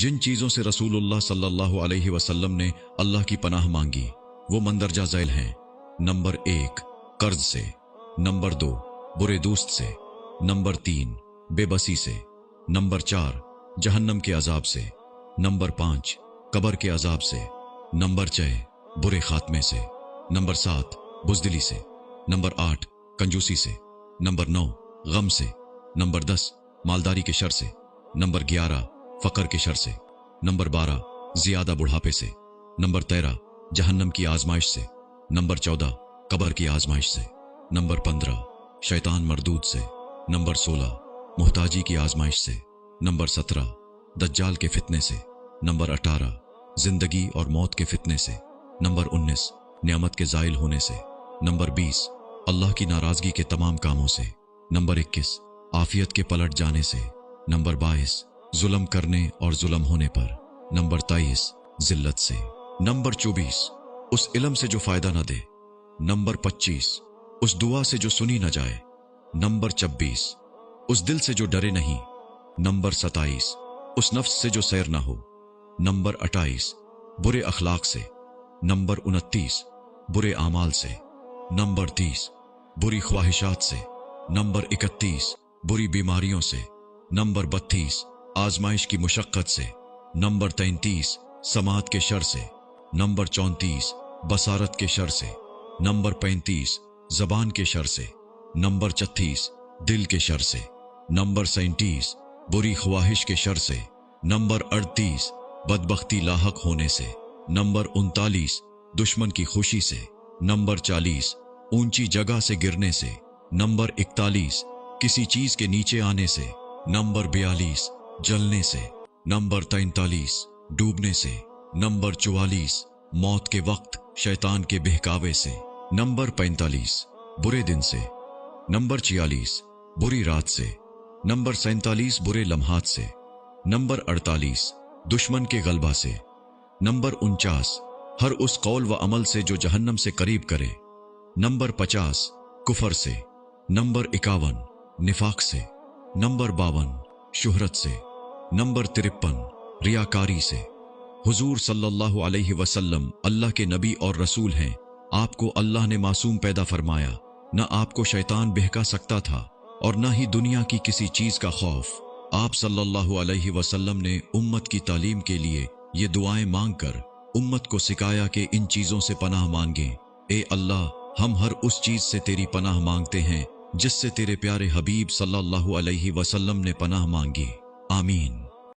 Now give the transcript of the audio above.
जिन चीज़ों से रसूलुल्लाह सल्लल्लाहु अलैहि वसल्लम ने अल्लाह की पनाह मांगी वो मंदरजा झैल हैं। नंबर 1 कर्ज से, नंबर 2 बुरे दोस्त से, नंबर 3 बेबसी से, नंबर 4 जहन्नम के अजाब से, नंबर 5 कब्र के अजाब से, नंबर 6 बुरे खात्मे से, नंबर 7 बुज़दिली से, नंबर 8 कंजूसी से, नंबर 9 गम से, नंबर 10 मालदारी के शर से, नंबर 11 फकर के शर से, नंबर 12 ज्यादा बुढ़ापे से, नंबर 13 जहन्नम की आजमाइश से, नंबर 14 कब्र की आजमाइश से, नंबर 15 शैतान मरदूद से, नंबर 16 मुहताजी की आजमाइश से, नंबर 17 दज्जाल के फितने से, नंबर 18 जिंदगी और मौत के फितने से, नंबर 19 नियामत के जायल होने से, नंबर 20 अल्लाह की नाराजगी के तमाम कामों से, नंबर 21 आफियत के पलट जाने से, नंबर 22 जुल्म करने और जुल्म होने पर, नंबर 23 जिल्लत से, नंबर 24 उस इल्म से जो फायदा न दे, नंबर 25 उस दुआ से जो सुनी न जाए, नंबर 26 उस दिल से जो डरे नहीं, नंबर 27 उस नफ्स से जो सैर ना हो, नंबर 28 बुरे अखलाक से, नंबर 29 बुरे आमाल से, नंबर 30 बुरी ख्वाहिशात से, नंबर 31 बुरी बीमारियों से, नंबर 32 आजमाइश की मुशक्कत से, नंबर 33 समात के शर से, नंबर 34 बसारत के शर से, नंबर 35 जबान के शर से, नंबर 36 दिल के शर से, नंबर 37 बुरी ख्वाहिश के शर से, नंबर 38 बदबख्ती लाहक होने से, नंबर 39 दुश्मन की खुशी से, नंबर 40 ऊंची जगह से गिरने से, नंबर 41 किसी चीज के नीचे आने से, नंबर 42 जलने से, नंबर 43 डूबने से, नंबर 44 मौत के वक्त शैतान के बहकावे से, नंबर 45 बुरे दिन से, नंबर 46 बुरी रात से, नंबर 47 बुरे लम्हात से, नंबर 48 दुश्मन के गलबा से, नंबर 49 हर उस कौल व अमल से जो जहन्नम से करीब करे, नंबर 50 कुफर से, नंबर 51 निफाक से, नंबर 52 शुहरत से, नंबर 53 रियाकारी से। हुजूर सल्लल्लाहु अलैहि वसल्लम अल्लाह के नबी और रसूल हैं। आपको अल्लाह ने मासूम पैदा फरमाया, न आपको शैतान बहका सकता था और न ही दुनिया की किसी चीज का खौफ। आप सल्लल्लाहु अलैहि वसल्लम ने उम्मत की तालीम के लिए ये दुआएं मांगकर उम्मत को सिखाया कि इन चीजों से पनाह मांगें। ए अल्लाह, हम हर उस चीज से तेरी पनाह मांगते हैं जिससे तेरे प्यारे हबीब सल्लल्लाहु अलैहि वसल्लम ने पनाह मांगी। आमीन।